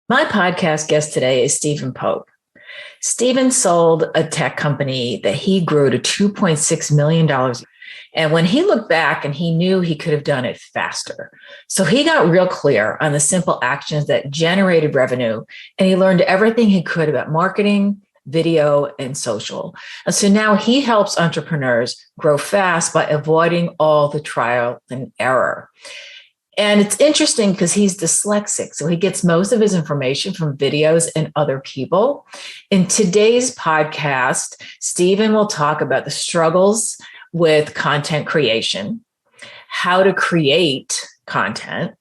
My podcast guest today is Stephen Pope. Stephen sold a tech company that he grew to $2.6 million. And when he looked back and he knew he could have done it faster. So he got real clear on the simple actions that generated revenue. And he learned everything he could about marketing, video, and social. And so now he helps entrepreneurs grow fast by avoiding all the trial and error. And it's interesting because he's dyslexic. So he gets most of his information from videos and other people. In today's podcast, Stephen will talk about the struggles with content creation, how to create content,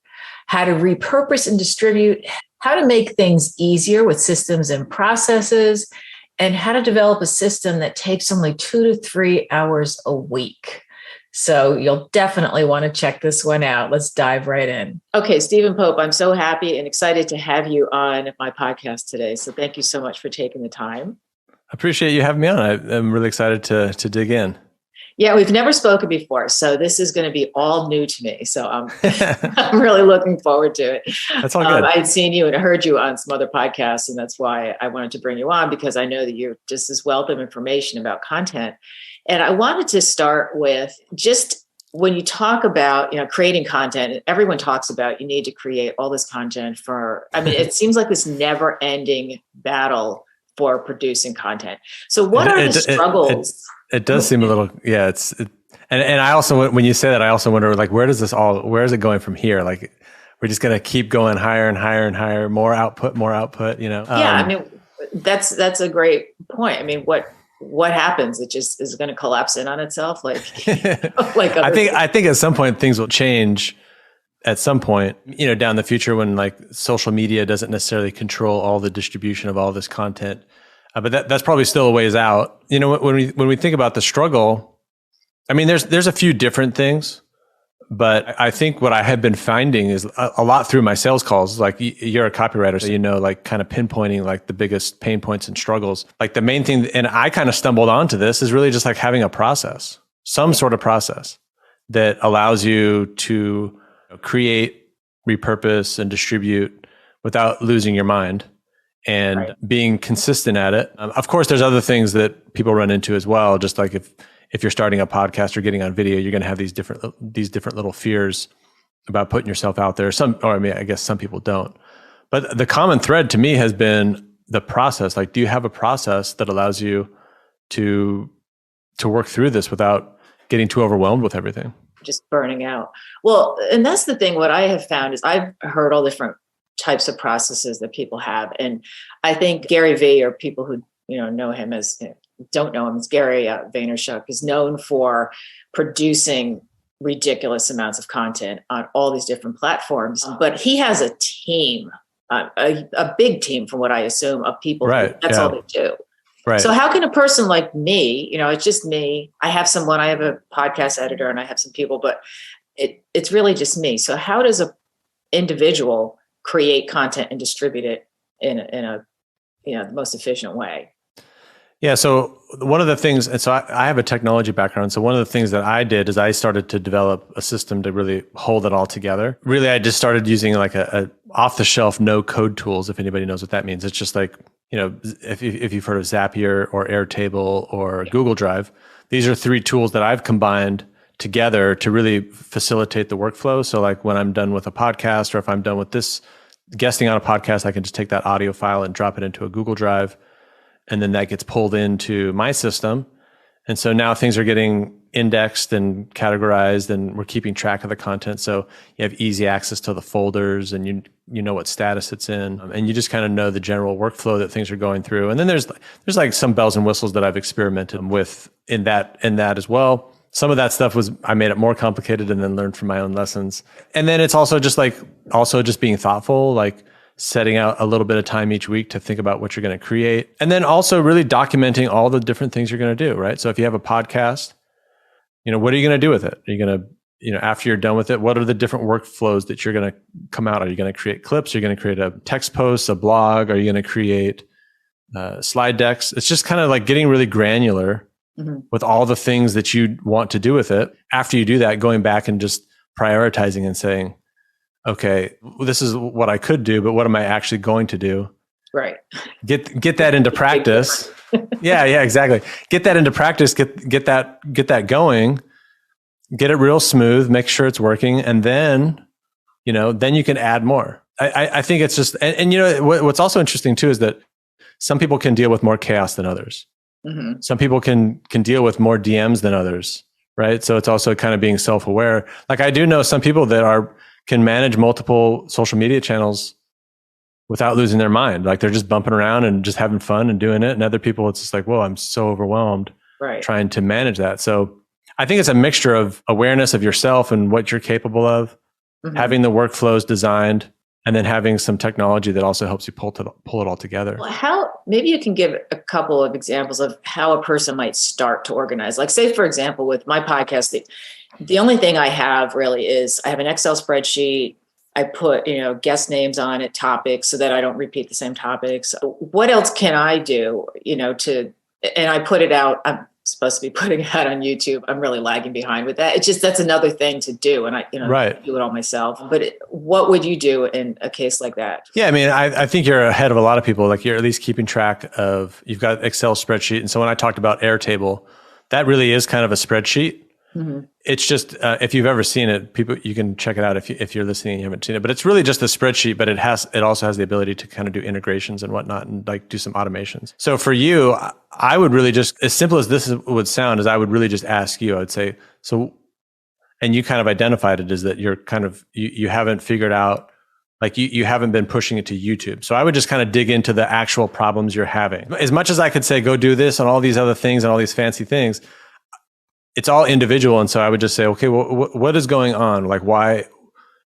how to repurpose and distribute, how to make things easier with systems and processes, and how to develop a system that takes only 2 to 3 hours a week. So you'll definitely want to check this one out. Let's dive right in. Okay, Stephen Pope, I'm so happy and excited to have you on my podcast today. So thank you so much for taking the time. I appreciate you having me on. I'm really excited to dig in. Yeah, we've never spoken before, so this is going to be all new to me. So I'm really looking forward to it. That's all good. I'd seen you and heard you on some other podcasts, and that's why I wanted to bring you on, because I know that you're just this wealth of information about content. And I wanted to start with just when you talk about, creating content, everyone talks about you need to create all this content it seems like this never ending battle for producing content. So what are the struggles? It does seem a little, yeah, and I also, when you say that, I also wonder, like, where is it going from here? Like, we're just going to keep going higher and higher and higher, more output, Yeah. That's a great point. What happens? It just is going to collapse in on itself. I think at some point things will change at some point, down the future when like social media doesn't necessarily control all the distribution of all this content. But that's probably still a ways out. When we think about the struggle, there's a few different things, but I think what I have been finding is a lot through my sales calls. Like, you're a copywriter, so like kind of pinpointing like the biggest pain points and struggles. Like the main thing, and I kind of stumbled onto this, is really just like having a process, some sort of process that allows you to create, repurpose, and distribute without losing your mind. And being consistent at it. Of course, there's other things that people run into as well. Just like if you're starting a podcast or getting on video, you're going to have these different little fears about putting yourself out there. I guess some people don't. But the common thread to me has been the process. Like, do you have a process that allows you to work through this without getting too overwhelmed with everything? Just burning out. Well, and that's the thing. What I have found is I've heard all different types of processes that people have. And I think Gary V, or people who know him as, don't know him as Gary Vaynerchuk, is known for producing ridiculous amounts of content on all these different platforms. But he has a team, a big team, from what I assume, of people. Right. That's all they do. Right. So how can a person like me, it's just me. I have a podcast editor and I have some people, but it's really just me. So how does a individual create content and distribute it in a the most efficient way? Yeah. So one of the things, and so I have a technology background. So one of the things that I did is I started to develop a system to really hold it all together. Really, I just started using like a off the shelf, no code tools. If anybody knows what that means, it's just like, if you've heard of Zapier or Airtable or Google Drive, these are 3 tools that I've combined together to really facilitate the workflow. So like when I'm done with a podcast, or if I'm done with this guesting on a podcast, I can just take that audio file and drop it into a Google Drive. And then that gets pulled into my system. And so now things are getting indexed and categorized, and we're keeping track of the content. So you have easy access to the folders, and you know what status it's in, and you just kind of know the general workflow that things are going through. And then there's like some bells and whistles that I've experimented with in that as well. Some of that stuff I made it more complicated and then learned from my own lessons. And then it's also just being thoughtful, like setting out a little bit of time each week to think about what you're going to create. And then also really documenting all the different things you're going to do, right? So if you have a podcast, what are you going to do with it? Are you going to, after you're done with it, what are the different workflows that you're going to come out? Are you going to create clips? Are you going to create a text post, a blog? Are you going to create slide decks? It's just kind of like getting really granular with all the things that you want to do with it. After you do that, going back and just prioritizing and saying, okay, this is what I could do, but what am I actually going to do? Right. Get that into practice. Yeah, exactly. Get that into practice, get that going, get it real smooth, make sure it's working. And then, then you can add more. I think it's just, and what's also interesting too, is that some people can deal with more chaos than others. Mm-hmm. Some people can deal with more DMs than others. Right. So it's also kind of being self-aware. Like I do know some people that can manage multiple social media channels without losing their mind. Like they're just bumping around and just having fun and doing it. And other people, it's just like, whoa, I'm so overwhelmed trying to manage that. So I think it's a mixture of awareness of yourself and what you're capable of, having the workflows designed, and then having some technology that also helps you pull it all together. Well, maybe you can give a couple of examples of how a person might start to organize. Like say, for example, with my podcast, the only thing I have really is I have an Excel spreadsheet. I put, guest names on it, topics, so that I don't repeat the same topics. What else can I do, and I put it out. I'm supposed to be putting it out on YouTube. I'm really lagging behind with that. It's just, that's another thing to do. And I, do it all myself. But what would you do in a case like that? Yeah. I mean, I think you're ahead of a lot of people. Like you're at least keeping track of, you've got Excel spreadsheet. And so when I talked about Airtable, that really is kind of a spreadsheet. Mm-hmm. It's just, if you've ever seen it, people, you can check it out if you're listening and you haven't seen it, but it's really just a spreadsheet, but it also has the ability to kind of do integrations and whatnot and like do some automations. So for you, I would really just, as simple as this would sound, is I would really just ask you, I would say, so, and you kind of identified it as that you're kind of, you haven't figured out, like you haven't been pushing it to YouTube. So I would just kind of dig into the actual problems you're having. As much as I could say, go do this and all these other things and all these fancy things, it's all individual. And so I would just say, okay, well, what is going on? Like, why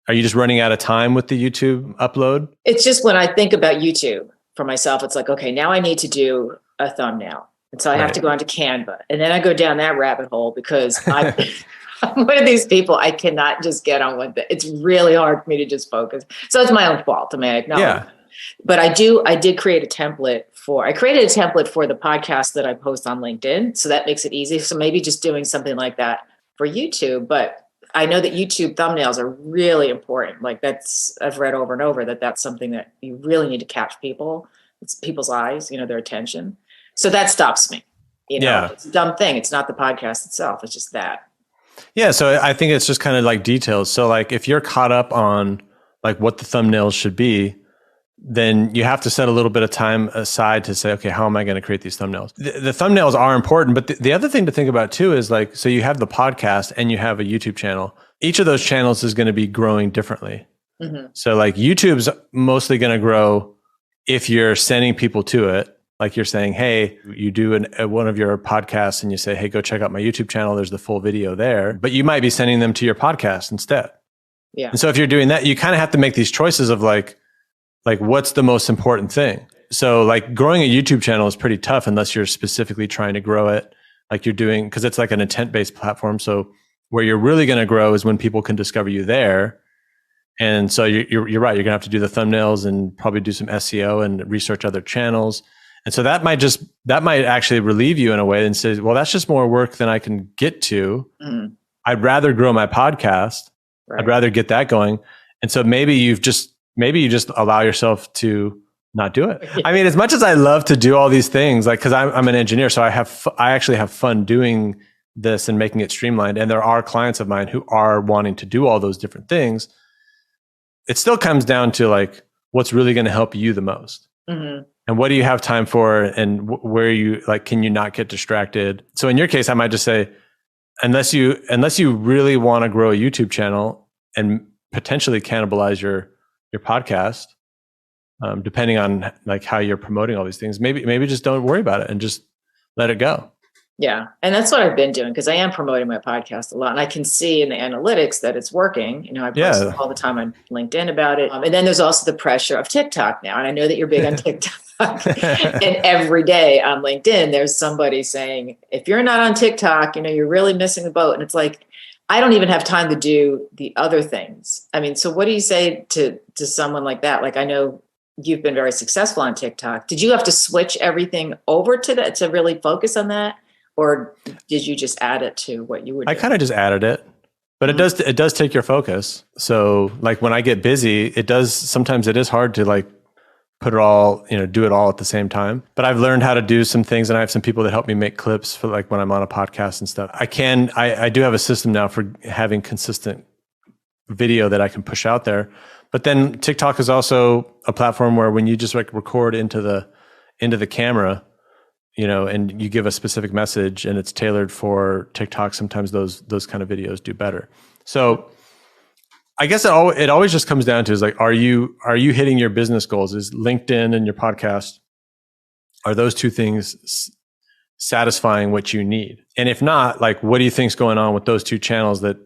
are you just running out of time with the YouTube upload? It's just when I think about YouTube for myself, it's like, okay, now I need to do a thumbnail. And so I have to go onto Canva. And then I go down that rabbit hole because I'm one of these people, I cannot just get on with it. It's really hard for me to just focus. So it's my own fault. I mean, I acknowledge. Yeah. But I did create a template I created a template for the podcast that I post on LinkedIn. So that makes it easy. So maybe just doing something like that for YouTube. But I know that YouTube thumbnails are really important. Like I've read over and over that's something that you really need to catch it's people's eyes, their attention. So that stops me. It's a dumb thing. It's not the podcast itself. It's just that. Yeah. So I think it's just kind of like details. So like if you're caught up on like what the thumbnails should be, then you have to set a little bit of time aside to say, okay, how am I going to create these thumbnails? The thumbnails are important, but the other thing to think about too is like, so you have the podcast and you have a YouTube channel. Each of those channels is going to be growing differently. Mm-hmm. So like YouTube's mostly going to grow if you're sending people to it. Like you're saying, hey, you do one of your podcasts and you say, hey, go check out my YouTube channel. There's the full video there, but you might be sending them to your podcast instead. Yeah. And so if you're doing that, you kind of have to make these choices of like what's the most important thing? So like growing a YouTube channel is pretty tough unless you're specifically trying to grow it like you're doing, because it's like an intent-based platform. So where you're really going to grow is when people can discover you there. And so you're right. You're going to have to do the thumbnails and probably do some SEO and research other channels. And so that might actually relieve you in a way and say, well, that's just more work than I can get to. Mm. I'd rather grow my podcast. Right. I'd rather get that going. And so maybe you just allow yourself to not do it. I mean, as much as I love to do all these things, like, cause I'm an engineer, so I actually have fun doing this and making it streamlined. And there are clients of mine who are wanting to do all those different things. It still comes down to like, what's really going to help you the most? Mm-hmm. And what do you have time for? And where you like, can you not get distracted? So in your case, I might just say, unless you really want to grow a YouTube channel and potentially cannibalize your podcast, depending on like how you're promoting all these things, maybe just don't worry about it and just let it go. Yeah. And that's what I've been doing because I am promoting my podcast a lot and I can see in the analytics that it's working. I post all the time on LinkedIn about it. And then there's also the pressure of TikTok now. And I know that you're big on TikTok. And every day on LinkedIn, there's somebody saying, if you're not on TikTok, you're really missing the boat. And it's like, I don't even have time to do the other things. I mean, so what do you say to someone like that? Like, I know you've been very successful on TikTok. Did you have to switch everything over to that to really focus on that? Or did you just add it to what you were doing? I kind of just added it. But it does take your focus. So like when I get busy, sometimes it is hard to like put it all, do it all at the same time. But I've learned how to do some things, and I have some people that help me make clips for like when I'm on a podcast and stuff. I do have a system now for having consistent video that I can push out there. But then TikTok is also a platform where when you just like record into the camera, and you give a specific message and it's tailored for TikTok, sometimes those kind of videos do better. So I guess it always just comes down to is like, are you hitting your business goals? Is LinkedIn and your podcast, are those two things satisfying what you need? And if not, like, what do you think's going on with those two channels that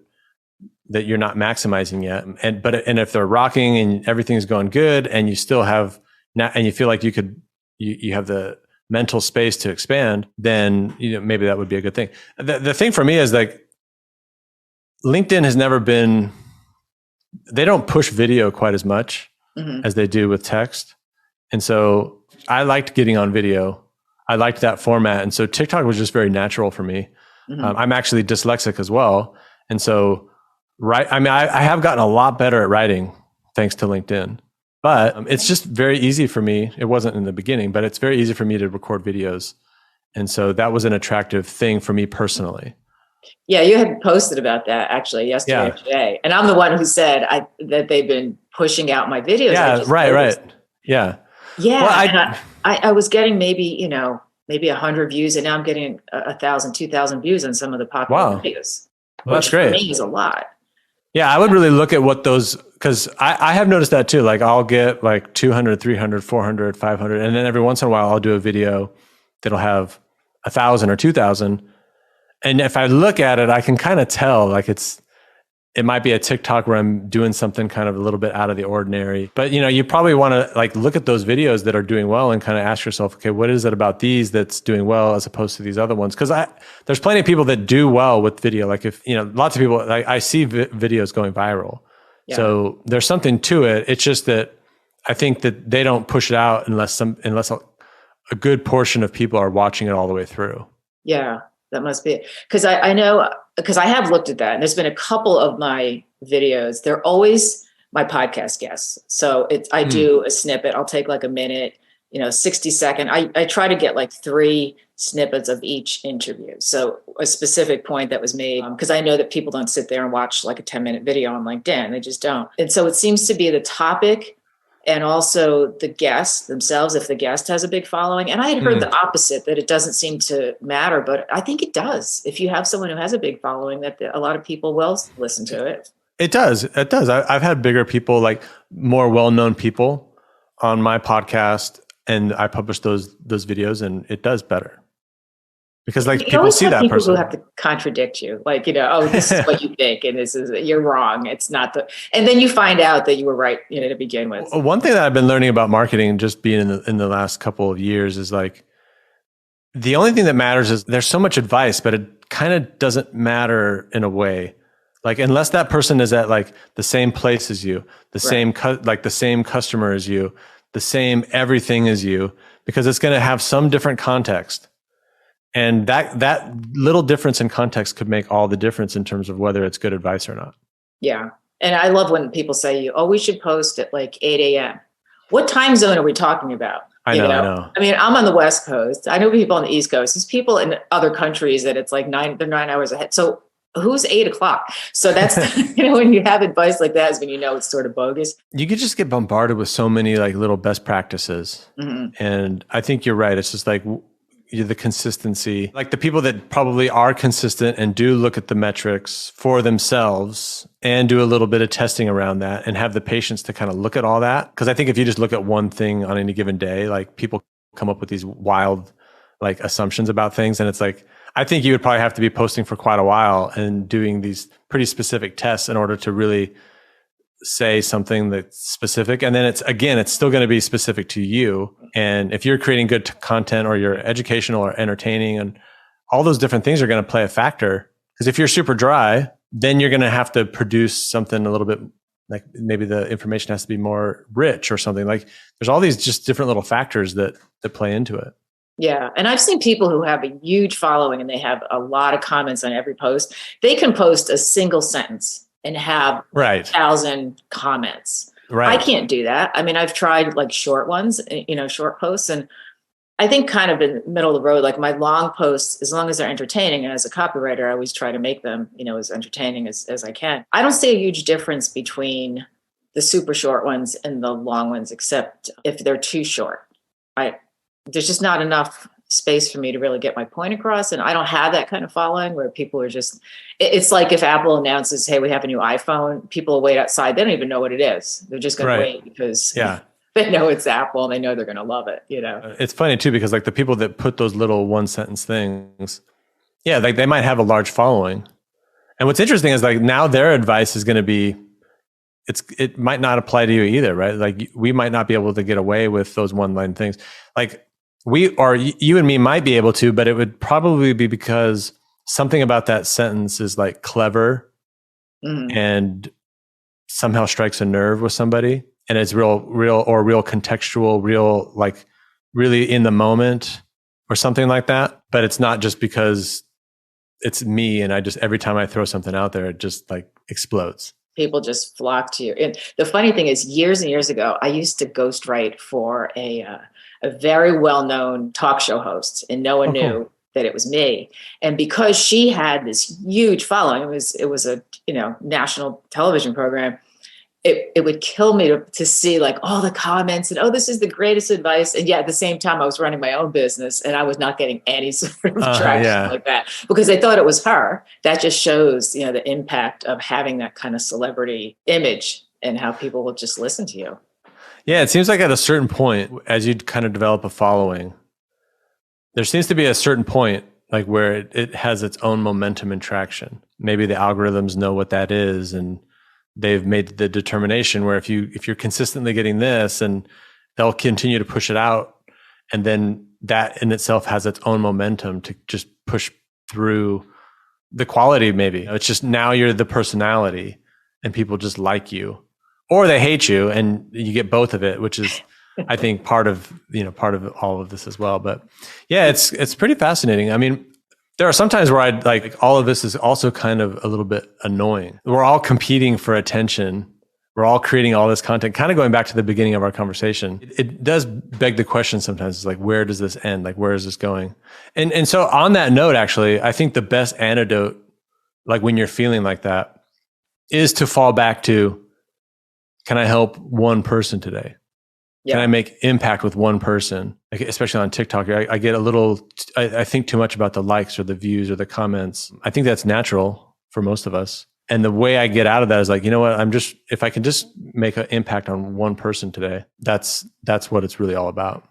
you're not maximizing yet? And if they're rocking and everything's going good and you still have, and you feel like you have the mental space to expand, then maybe that would be a good thing. The thing for me is like LinkedIn has never been, they don't push video quite as much as they do with text. And so I liked getting on video. I liked that format. And so TikTok was just very natural for me. I'm actually dyslexic as well. And so, I have gotten a lot better at writing thanks to LinkedIn. But it's just very easy for me. It wasn't in the beginning, but it's very easy for me to record videos. And so that was an attractive thing for me personally. Yeah, you had posted about that actually yesterday or today. And I'm the one who said that they've been pushing out my videos. Yeah, right. Yeah. Yeah. Well, I was getting maybe 100 views, and now I'm getting 1,000, 2,000 views on some of the popular videos. Well, that's great. For me is a lot. Yeah, I would really look at what those, because I have noticed that too. Like I'll get like 200, 300, 400, 500. And then every once in a while I'll do a video that'll have 1,000 or 2,000. And if I look at it, I can kind of tell like it might be a TikTok where I'm doing something kind of a little bit out of the ordinary. But you probably want to like look at those videos that are doing well and kind of ask yourself, okay, what is it about these that's doing well as opposed to these other ones? Because there's plenty of people that do well with video. Like if lots of people, like I see videos going viral. Yeah. So there's something to it. It's just that I think that they don't push it out unless a good portion of people are watching it all the way through. Yeah, that must be it. Because I know. Because I have looked at that, and there's been a couple of my videos. They're always my podcast guests. So I do a snippet. I'll take like a minute, 60 second. I try to get like 3 snippets of each interview. So a specific point that was made, because I know that people don't sit there and watch like a 10-minute video on LinkedIn. They just don't. And so it seems to be the topic and also the guests themselves, if the guest has a big following. And I had heard the opposite, that it doesn't seem to matter, but I think it does. If you have someone who has a big following, that a lot of people will listen to it. It does. It does. I've had bigger people, like more well-known people on my podcast, and I publish those videos, and it does better. Because like people see that people person who have to contradict you, like, this is what you think, and you're wrong. It's not and then you find out that you were right, to begin with. One thing that I've been learning about marketing, just being in the last couple of years, is like, the only thing that matters is there's so much advice, but it kind of doesn't matter in a way. Like, unless that person is at like the same place as you, the same customer as you, the same everything as you, because it's going to have some different context. And that little difference in context could make all the difference in terms of whether it's good advice or not. Yeah. And I love when people say, we should post at like 8 a.m. What time zone are we talking about? I know. I mean, I'm on the West Coast. I know people on the East Coast. There's people in other countries that it's like they're 9 hours ahead. So who's 8 o'clock? So that's, when you have advice like that is when it's sort of bogus. You could just get bombarded with so many like little best practices. And I think you're right. It's just like, the consistency, like the people that probably are consistent and do look at the metrics for themselves and do a little bit of testing around that and have the patience to kind of look at all that. Because I think if you just look at one thing on any given day, like people come up with these wild like assumptions about things. And it's like, I think you would probably have to be posting for quite a while and doing these pretty specific tests in order to really say something that's specific. And then it's still going to be specific to you. And if you're creating good content, or you're educational or entertaining, and all those different things are going to play a factor. Because if you're super dry, then you're going to have to produce something a little bit like, maybe the information has to be more rich or something. Like there's all these just different little factors that play into it. Yeah. And I've seen people who have a huge following and they have a lot of comments on every post. They can post a single sentence and have Right. 1,000 comments. I Right. can't do that. I mean, I've tried like short ones, short posts. And I think kind of in the middle of the road, like my long posts, as long as they're entertaining, and as a copywriter, I always try to make them, as entertaining as I can. I don't see a huge difference between the super short ones and the long ones, except if they're too short. There's just not enough space for me to really get my point across. And I don't have that kind of following where people are just, it's like if Apple announces, hey, we have a new iPhone, people will wait outside. They don't even know what it is. They're just going to wait because they know it's Apple and they know they're going to love it, It's funny too, because like the people that put those little one sentence things, like they might have a large following. And what's interesting is like now their advice is going to be, it might not apply to you either, right? Like we might not be able to get away with those one line things. Like you and me might be able to, but it would probably be because something about that sentence is like clever and somehow strikes a nerve with somebody. And it's real contextual, like really in the moment or something like that. But it's not just because it's me and every time I throw something out there, it just like explodes. People just flock to you. And the funny thing is, years and years ago, I used to ghostwrite for a very well-known talk show host, and no one knew that it was me. And because she had this huge following, it was a national television program. It would kill me to see like all the comments and, oh, this is the greatest advice. And yet at the same time, I was running my own business and I was not getting any sort of traction like that because they thought it was her. That just shows, the impact of having that kind of celebrity image and how people will just listen to you. Yeah. It seems like at a certain point, as you kind of develop a following, there seems to be a certain point like where it has its own momentum and traction. Maybe the algorithms know what that is and they've made the determination where if you're consistently getting this, and they'll continue to push it out, and then that in itself has its own momentum to just push through the quality. Maybe it's just now you're the personality and people just like you, or they hate you, and you get both of it, which is I think part of all of this as well. But yeah, it's pretty fascinating. I mean, there are some times where I'd like all of this is also kind of a little bit annoying. We're all competing for attention. We're all creating all this content, kind of going back to the beginning of our conversation. It does beg the question sometimes, it's like, where does this end? Like, where is this going? And so on that note, actually, I think the best antidote, like when you're feeling like that, is to fall back to, can I help one person today? Yeah. Can I make impact with one person? Like, especially on TikTok, I get I think too much about the likes or the views or the comments. I think that's natural for most of us. And the way I get out of that is like, you know what? If I can just make an impact on one person today, that's what it's really all about.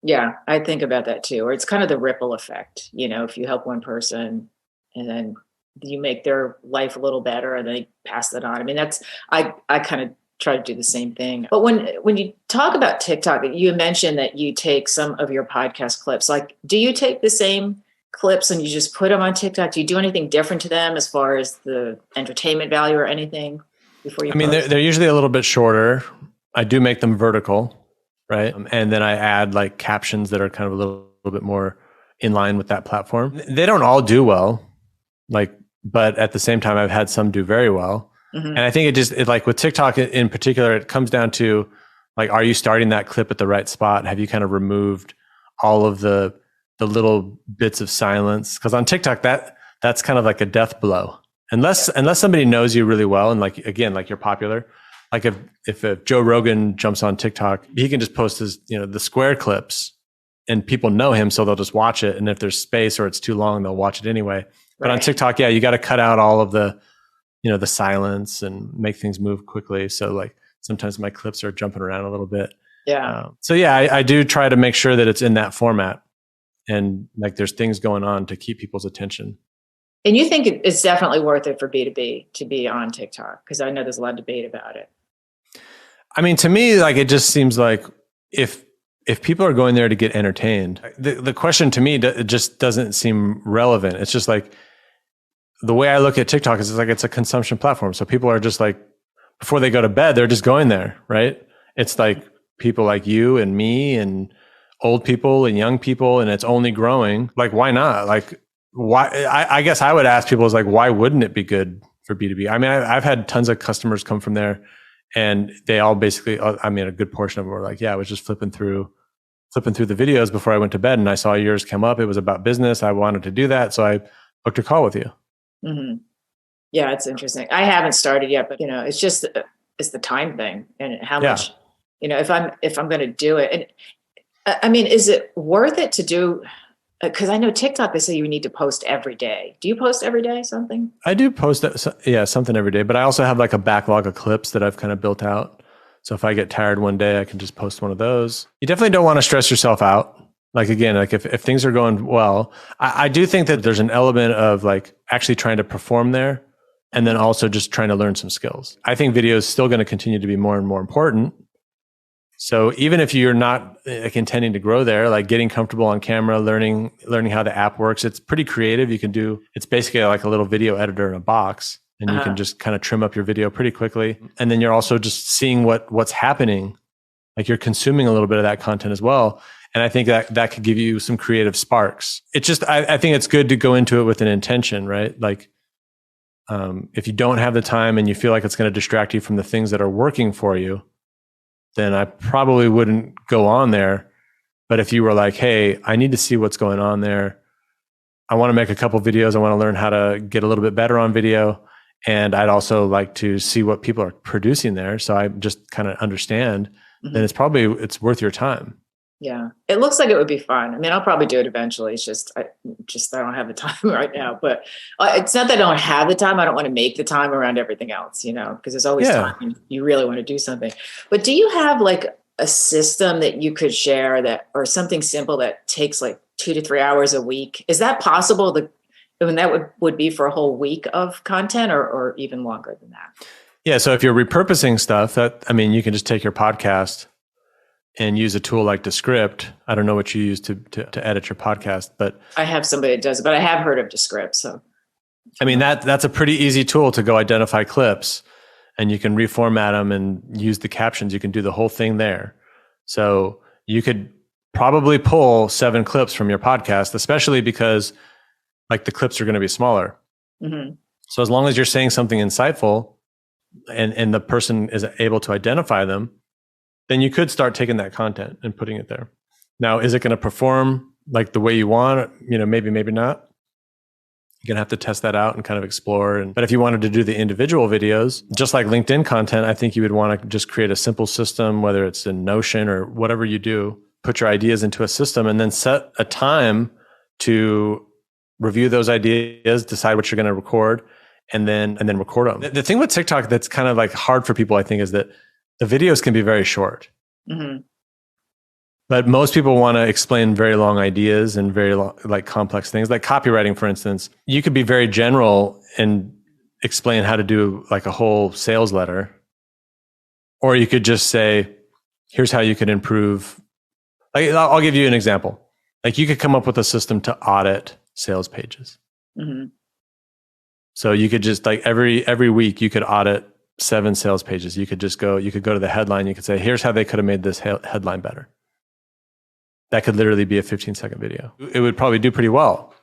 Yeah, I think about that too. Or it's kind of the ripple effect. If you help one person and then you make their life a little better and they pass that on. I mean, I kind of try to do the same thing. But when you talk about TikTok, you mentioned that you take some of your podcast clips. Like, do you take the same clips and you just put them on TikTok? Do you do anything different to them as far as the entertainment value or anything before you I mean, they're usually a little bit shorter. I do make them vertical, right? And then I add like captions that are kind of a little bit more in line with that platform. They don't all do well, but at the same time, I've had some do very well. And I think it like with TikTok in particular, it comes down to like, are you starting that clip at the right spot? Have you kind of removed all of the little bits of silence? Because on TikTok, that's kind of like a death blow. Unless somebody knows you really well, and like, again, like you're popular. Like if Joe Rogan jumps on TikTok, he can just post his, the square clips and people know him, so they'll just watch it. And if there's space or it's too long, they'll watch it anyway. But on TikTok, you got to cut out all of the the silence and make things move quickly. So like sometimes my clips are jumping around a little bit. Yeah. I do try to make sure that it's in that format and like there's things going on to keep people's attention. And you think it's definitely worth it for B2B to be on TikTok? Because I know there's a lot of debate about it. I mean, to me, like it just seems like if people are going there to get entertained, the question to me, it just doesn't seem relevant. It's just like, the way I look at TikTok is it's a consumption platform. So people are just like, before they go to bed, they're just going there, right? It's like people like you and me and old people and young people, and it's only growing. Like, why not? Like, why? I guess I would ask people is like, why wouldn't it be good for B2B? I mean, I've had tons of customers come from there, and they all basically, I mean, a good portion of them were like, yeah, I was just flipping through the videos before I went to bed, and I saw yours come up. It was about business. I wanted to do that, so I booked a call with you. Mm-hmm. Yeah, it's interesting. I haven't started yet, but it's just it's the time thing and how much if I'm going to do it. And I mean, is it worth it to do? Because I know TikTok, they say you need to post every day. Do you post every day something? I do post something every day, but I also have like a backlog of clips that I've kind of built out. So if I get tired one day, I can just post one of those. You definitely don't want to stress yourself out. Like, again, like if things are going well, I do think that there's an element of like actually trying to perform there and then also just trying to learn some skills. I think video is still going to continue to be more and more important. So even if you're not intending to grow there, like getting comfortable on camera, learning how the app works, it's pretty creative. You can do, it's basically like a little video editor in a box, and you can just kind of trim up your video pretty quickly. And then you're also just seeing what's happening. Like you're consuming a little bit of that content as well. And I think that could give you some creative sparks. It's just, I think it's good to go into it with an intention, right? Like if you don't have the time and you feel like it's going to distract you from the things that are working for you, then I probably wouldn't go on there. But if you were like, hey, I need to see what's going on there. I want to make a couple videos. I want to learn how to get a little bit better on video. And I'd also like to see what people are producing there. So I just kind of understand. Then it's worth your time. Yeah. It looks like it would be fun. I mean, I'll probably do it eventually. It's just, I don't have the time right now, but it's not that I don't have the time. I don't want to make the time around everything else, because there's always time you really want to do something. But do you have like a system that you could share or something simple that takes like 2 to 3 hours a week? Is that possible? That would be for a whole week of content or even longer than that? Yeah. So if you're repurposing stuff, you can just take your podcast and use a tool like Descript. I don't know what you use to edit your podcast, but I have somebody that does it, but I have heard of Descript. So, I mean, that's a pretty easy tool to go identify clips, and you can reformat them and use the captions. You can do the whole thing there. So you could probably pull 7 clips from your podcast, especially because like the clips are going to be smaller. Mm-hmm. So as long as you're saying something insightful and the person is able to identify them, then you could start taking that content and putting it there. Now, is it going to perform like the way you want? Maybe not. You're going to have to test that out and kind of explore. But if you wanted to do the individual videos, just like LinkedIn content, I think you would want to just create a simple system, whether it's in Notion or whatever you do, put your ideas into a system and then set a time to review those ideas, decide what you're going to record, and then record them. The thing with TikTok that's kind of like hard for people, I think, is that the videos can be very short. Mm-hmm. But most people want to explain very long ideas and very like complex things, like copywriting, for instance. You could be very general and explain how to do like a whole sales letter. Or you could just say, here's how you could improve. Like, I'll give you an example. Like you could come up with a system to audit sales pages. Mm-hmm. So you could just like every week you could audit 7 sales pages. You could go to the headline. You could say, here's how they could have made this headline better. That could literally be a 15-second video. It would probably do pretty well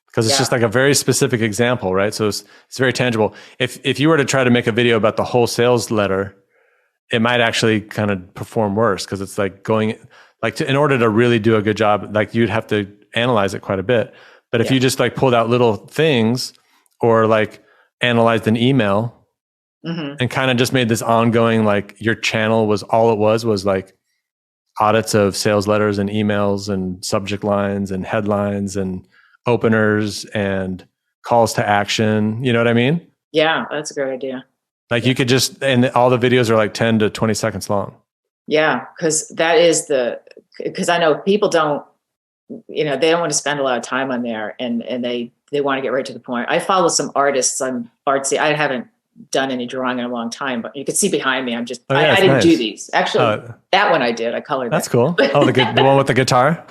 because it's just like a very specific example, right? So it's very tangible. If you were to try to make a video about the whole sales letter, it might actually kind of perform worse because it's like in order to really do a good job, like you'd have to analyze it quite a bit. But if you just like pulled out little things or like analyzed an email, mm-hmm. and kind of just made this ongoing, like your channel was all it was like audits of sales letters and emails and subject lines and headlines and openers and calls to action. You know what I mean? Yeah, that's a great idea. Like you could and all the videos are like 10 to 20 seconds long. Yeah, because because I know people don't, they don't want to spend a lot of time on there and they want to get right to the point. I follow some artists. I'm artsy. I haven't done any drawing in a long time, but you can see behind me. I didn't do these. Actually, that one I did. I colored That's cool. Oh, the one with the guitar?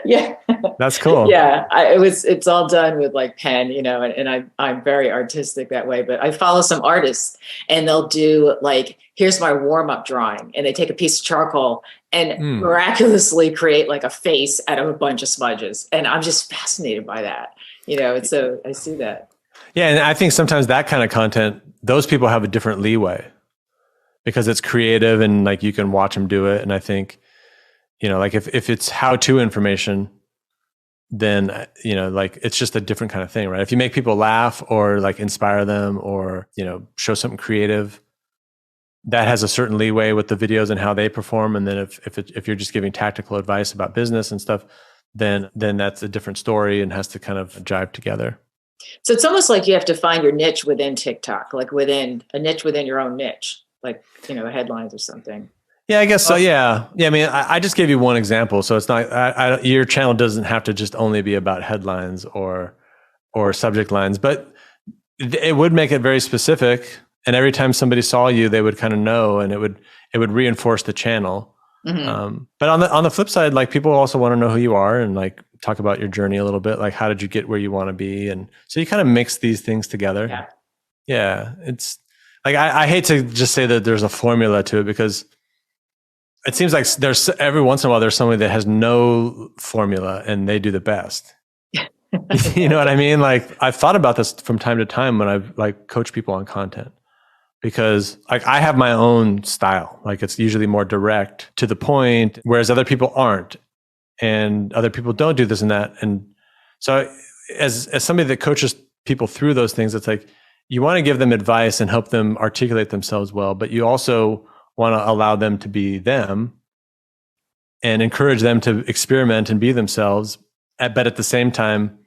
Yeah. That's cool. Yeah. It's all done with like pen, I'm very artistic that way, but I follow some artists and they'll do like, here's my warm up drawing. And they take a piece of charcoal and miraculously create like a face out of a bunch of smudges. And I'm just fascinated by that, and so I see that. Yeah. And I think sometimes that kind of content, those people have a different leeway because it's creative and like you can watch them do it. And I think, like if it's how-to information, then, like it's just a different kind of thing, right? If you make people laugh or like inspire them or, show something creative, that has a certain leeway with the videos and how they perform. And then if you're just giving tactical advice about business and stuff, then that's a different story and has to kind of jive together. So it's almost like you have to find your niche within TikTok, like within a niche within your own niche, like, headlines or something. Yeah, I guess so. Yeah. I mean, I just gave you one example. So it's not, your channel doesn't have to just only be about headlines or subject lines, but it would make it very specific. And every time somebody saw you, they would kind of know, and it would reinforce the channel. Mm-hmm. But on the flip side, like people also want to know who you are and like talk about your journey a little bit. Like, how did you get where you want to be? And so you kind of mix these things together. Yeah. Yeah. It's like, I hate to just say that there's a formula to it because it seems like there's every once in a while, there's somebody that has no formula and they do the best. You know what I mean? Like I've thought about this from time to time when I've like coached people on content, because like I have my own style. Like it's usually more direct to the point, whereas other people aren't, and other people don't do this and that. And so as somebody that coaches people through those things, it's like you want to give them advice and help them articulate themselves well, but you also want to allow them to be them and encourage them to experiment and be themselves, but at the same time,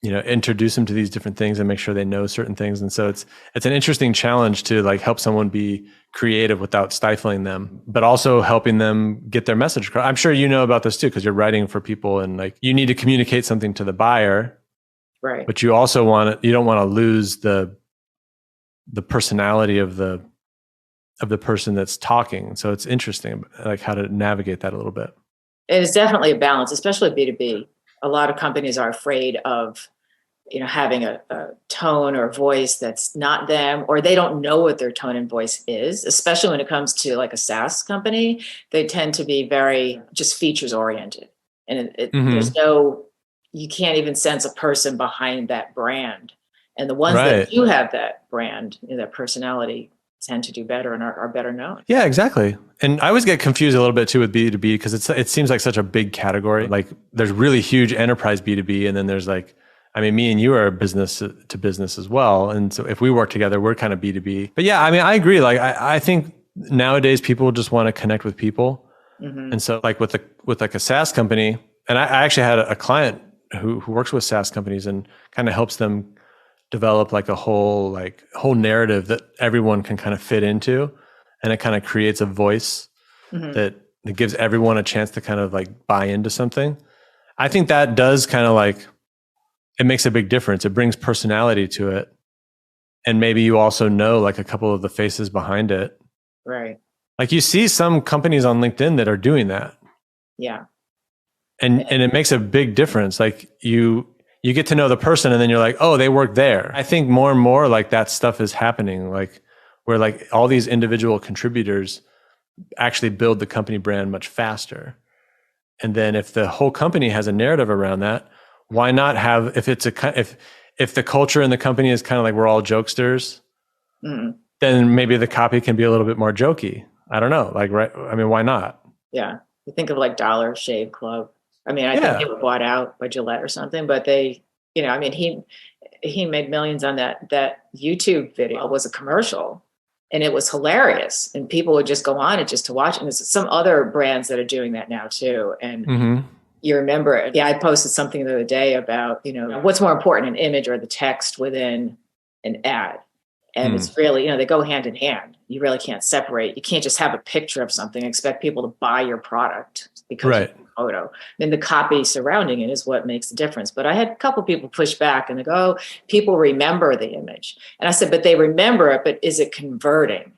introduce them to these different things and make sure they know certain things. And so it's an interesting challenge to like help someone be creative without stifling them, but also helping them get their message across. I'm sure you know about this too, because you're writing for people and like you need to communicate something to the buyer, right? But you also you don't want to lose the personality of the person that's talking. So it's interesting, like how to navigate that a little bit. It is definitely a balance, especially B2B. A lot of companies are afraid of, having a tone or voice that's not them, or they don't know what their tone and voice is, especially when it comes to like a SaaS company. They tend to be very just features oriented. And there's you can't even sense a person behind that brand. And the ones that do have that brand, that personality, tend to do better and are better known. Yeah, exactly. And I always get confused a little bit too with B2B because it seems like such a big category. Like there's really huge enterprise B2B, and then there's like, I mean, me and you are business to business as well. And so if we work together, we're kind of B2B. But yeah, I mean, I agree. Like I think nowadays people just want to connect with people. Mm-hmm. And so like with like a SaaS company, and I actually had a client who works with SaaS companies and kind of helps them develop like a whole narrative that everyone can kind of fit into, and it kind of creates a voice that gives everyone a chance to kind of like buy into something. I think that does kind of like, it makes a big difference. It brings personality to it. And maybe you also know like a couple of the faces behind it. Right. Like you see some companies on LinkedIn that are doing that. Yeah. And it makes a big difference. Like you get to know the person and then you're like, oh, they work there. I think more and more like that stuff is happening, like where like all these individual contributors actually build the company brand much faster. And then if the whole company has a narrative around that, why not have, if the culture in the company is kind of like we're all jokesters, then maybe the copy can be a little bit more jokey. I don't know. Like, right. I mean, why not? Yeah. You think of like Dollar Shave Club. I mean, I think they were bought out by Gillette or something, but they, I mean, he made millions on that YouTube video. It was a commercial and it was hilarious, and people would just go on it just to watch. And there's some other brands that are doing that now too. And you remember it. Yeah. I posted something the other day about, what's more important, an image or the text within an ad. And it's really, they go hand in hand. You really can't separate. You can't just have a picture of something and expect people to buy your product because of the photo. Then the copy surrounding it is what makes the difference. But I had a couple people push back and they go, oh, people remember the image. And I said, but they remember it, but is it converting?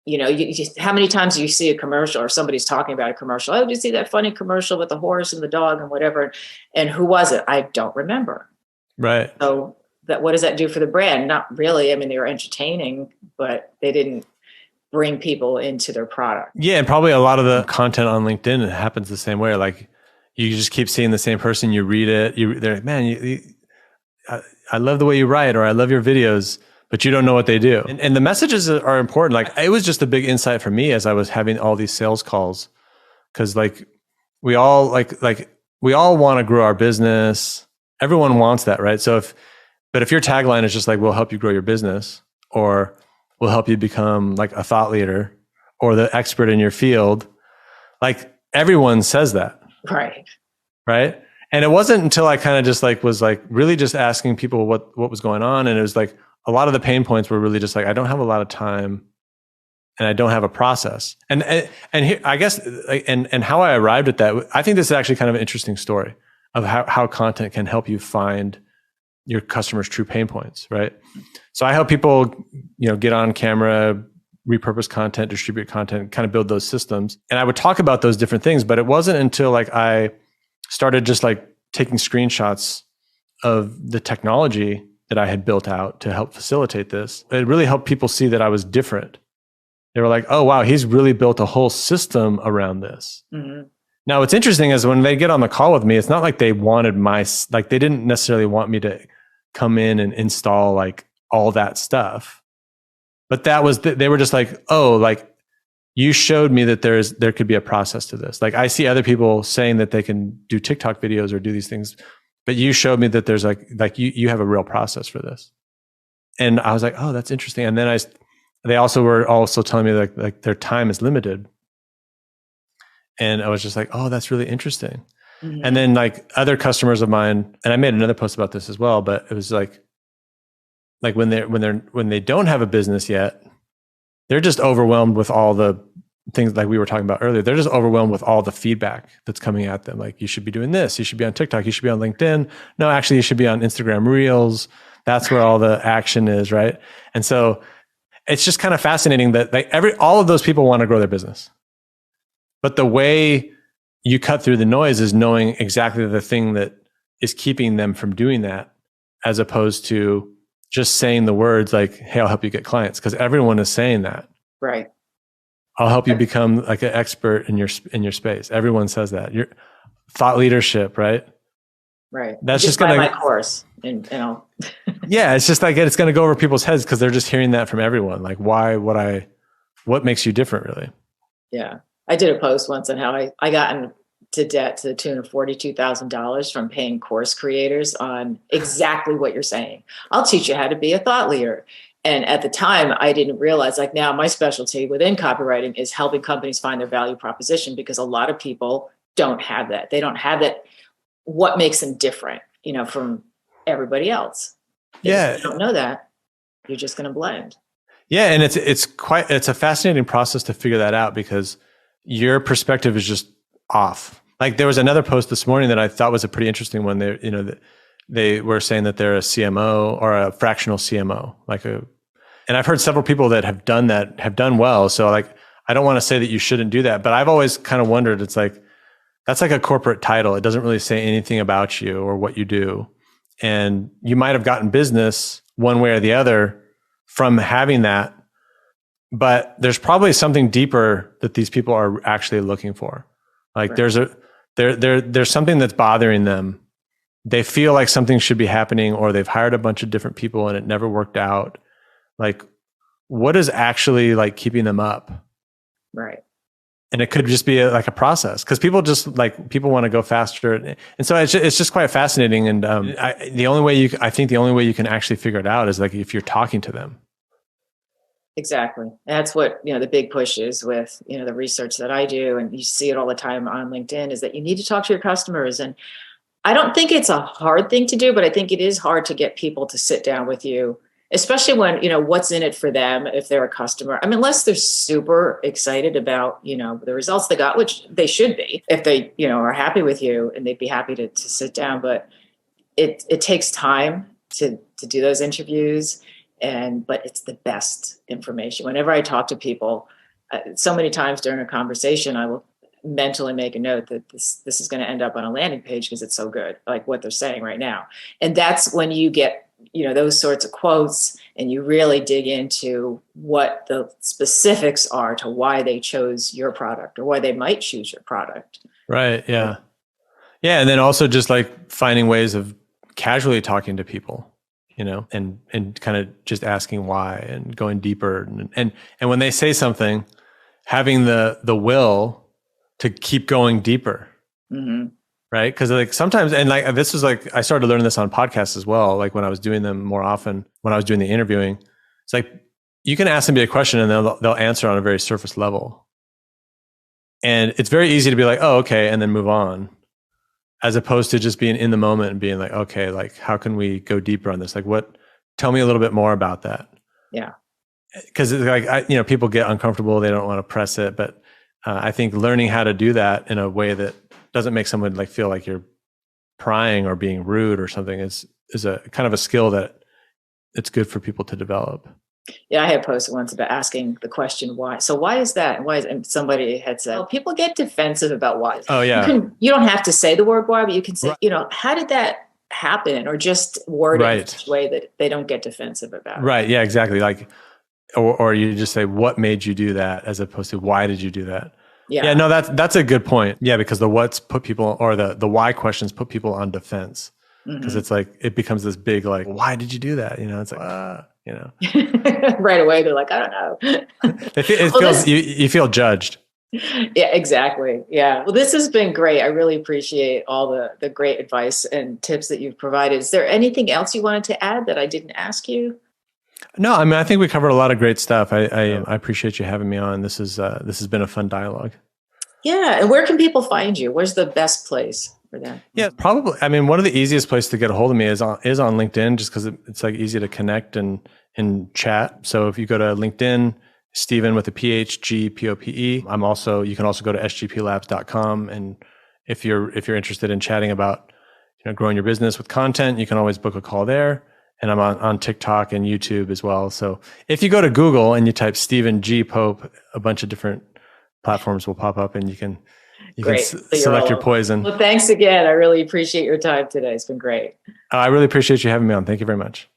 you just, how many times do you see a commercial or somebody's talking about a commercial? Oh, did you see that funny commercial with the horse and the dog and whatever? And who was it? I don't remember. Right. So what does that do for the brand? Not really. I mean, they were entertaining, but they didn't bring people into their product. Yeah. And probably a lot of the content on LinkedIn, it happens the same way. Like you just keep seeing the same person, you read it, they're like, man, I love the way you write, or I love your videos, but you don't know what they do. And the messages are important. Like it was just a big insight for me as I was having all these sales calls. Cause like we all we all want to grow our business. Everyone wants that, right? But if your tagline is just like, we'll help you grow your business, or we'll help you become like a thought leader or the expert in your field, like everyone says that. Right. Right. And it wasn't until I kind of just like was like really just asking people what was going on. And it was like a lot of the pain points were really just like, I don't have a lot of time and I don't have a process. And here, I guess, and how I arrived at that, I think this is actually kind of an interesting story of how content can help you find your customers' true pain points, right? So I help people, get on camera, repurpose content, distribute content, kind of build those systems. And I would talk about those different things, but it wasn't until like I started just like taking screenshots of the technology that I had built out to help facilitate this. It really helped people see that I was different. They were like, oh, wow, he's really built a whole system around this. Mm-hmm. Now, what's interesting is when they get on the call with me, it's not like they wanted they didn't necessarily want me to come in and install like all that stuff. But they were just like, oh, like you showed me that there could be a process to this. Like I see other people saying that they can do TikTok videos or do these things, but you showed me that there's like you have a real process for this. And I was like, oh, that's interesting. And then they also were telling me like their time is limited. And I was just like, oh, that's really interesting. Mm-hmm. And then like other customers of mine, and I made another post about this as well, but it was like when they don't have a business yet, they're just overwhelmed with all the things like we were talking about earlier. They're just overwhelmed with all the feedback that's coming at them. Like, you should be doing this. You should be on TikTok. You should be on LinkedIn. No, actually, you should be on Instagram Reels. That's where all the action is, right? And so it's just kind of fascinating that like all of those people want to grow their business. But the way you cut through the noise is knowing exactly the thing that is keeping them from doing that, as opposed to just saying the words like, hey, I'll help you get clients, because everyone is saying that. Right. I'll help you become like an expert in your space. Everyone says that. Your thought leadership, right? Right. That's just going to my course and I'll yeah, it's just like it's going to go over people's heads because they're just hearing that from everyone. Like, what makes you different, really? Yeah. I did a post once on how I got into debt to the tune of $42,000 from paying course creators on exactly what you're saying. I'll teach you how to be a thought leader. And at the time, I didn't realize, like now my specialty within copywriting is helping companies find their value proposition, because a lot of people don't have that. They don't have that. What makes them different, from everybody else? If you don't know that, you're just going to blend. Yeah. And it's a fascinating process to figure that out, because your perspective is just off. Like there was another post this morning that I thought was a pretty interesting one. They were saying that they're a CMO or a fractional CMO, and I've heard several people that have done that, have done well. So like, I don't want to say that you shouldn't do that, but I've always kind of wondered, it's like, that's like a corporate title. It doesn't really say anything about you or what you do. And you might have gotten business one way or the other from having that, but there's probably something deeper that these people are actually looking for. Like right. there's something that's bothering them. They feel like something should be happening, or they've hired a bunch of different people and it never worked out. Like, what is actually like keeping them up? Right. And it could just be a process, because people want to go faster. And so it's just quite fascinating. And I think the only way you can actually figure it out is like if you're talking to them. Exactly. That's what, the big push is with, the research that I do, and you see it all the time on LinkedIn, is that you need to talk to your customers. And I don't think it's a hard thing to do, but I think it is hard to get people to sit down with you, especially when, what's in it for them if they're a customer. I mean, unless they're super excited about, the results they got, which they should be, if they, are happy with you, and they'd be happy to sit down. But it takes time to do those interviews. but it's the best information. Whenever I talk to people, so many times during a conversation, I will mentally make a note that this is going to end up on a landing page because it's so good, like what they're saying right now. And that's when you get, those sorts of quotes and you really dig into what the specifics are to why they chose your product or why they might choose your product. Right. Yeah. Yeah. And then also just like finding ways of casually talking to people, and kind of just asking why and going deeper. And when they say something, having the will to keep going deeper. Mm-hmm. Right. Cause like sometimes, and like, this was like, I started learning this on podcasts as well. Like when I was doing them more often, when I was doing the interviewing, it's like, you can ask somebody a question and they'll answer on a very surface level. And it's very easy to be like, oh, okay. And then move on, as opposed to just being in the moment and being like, okay, like how can we go deeper on this? Like tell me a little bit more about that. Yeah. Cause it's like, people get uncomfortable. They don't want to press it. But I think learning how to do that in a way that doesn't make someone like feel like you're prying or being rude or something is a kind of a skill that it's good for people to develop. Yeah, I had posted once about asking the question why. So why is that? And somebody had said, well, people get defensive about why. Oh yeah. You don't have to say the word why, but you can say, how did that happen? Or just word it in such a way that they don't get defensive about it. Right. Yeah, exactly. Like, or you just say, what made you do that? As opposed to why did you do that? Yeah, no, that's a good point. Yeah, because the what's put people, or the why questions put people on defense. Because it's like, it becomes this big, like, why did you do that? It's like, right away, they're like, I don't know. You feel judged. Yeah, exactly. Yeah. Well, this has been great. I really appreciate all the great advice and tips that you've provided. Is there anything else you wanted to add that I didn't ask you? No, I mean, I think we covered a lot of great stuff. I appreciate you having me on. This has been a fun dialogue. Yeah. And where can people find you? Where's the best place for that? Yeah, probably. I mean, one of the easiest places to get a hold of me is on LinkedIn, just because it's like easy to connect and chat. So if you go to LinkedIn, Stephen with a PHGPOPE. You can also go to sgplabs.com. And if you're interested in chatting about, growing your business with content, you can always book a call there. And I'm on TikTok and YouTube as well. So if you go to Google and you type Stephen G. Pope, a bunch of different platforms will pop up and you can select your poison. Well, thanks again. I really appreciate your time today. It's been great. I really appreciate you having me on. Thank you very much.